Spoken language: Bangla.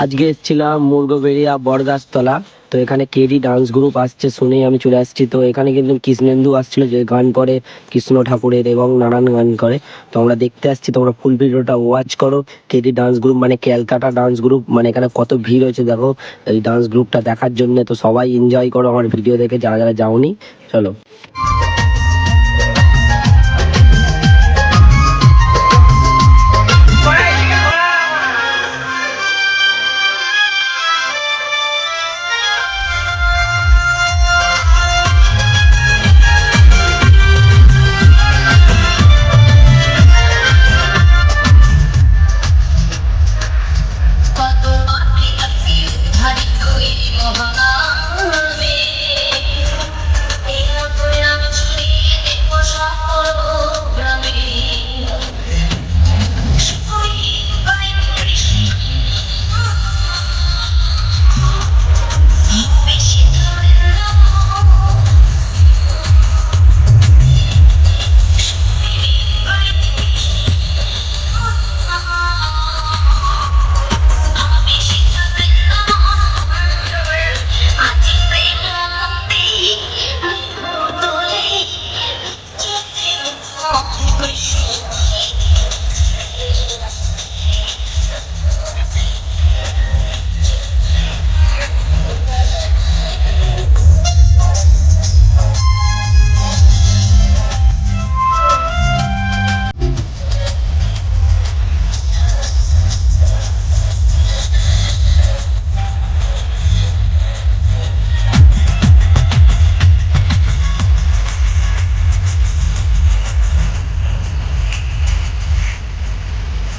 আজকে এসেছিলাম মুরগোবেড়িয়া বরগাছতলা। তো এখানে কেডি ডান্স গ্রুপ আসছে শুনেই আমি চলে আসছি। তো এখানে কিন্তু কৃষ্ণেন্দু আসছিল, যে গান করে কৃষ্ণ ঠাকুরের এবং নানান গান করে। তো আমরা দেখতে আসছি, তোমরা ফুল ভিডিওটা ওয়াচ করো। কেডি ডান্স গ্রুপ মানে ক্যালকাটা ডান্স গ্রুপ, মানে এখানে কত ভিড় হয়েছে দেখো এই ডান্স গ্রুপটা দেখার জন্য। তো সবাই এনজয় করো আমার ভিডিও দেখে, যারা যারা যাওনি চলো। কত ভারী তৈরি মোহনা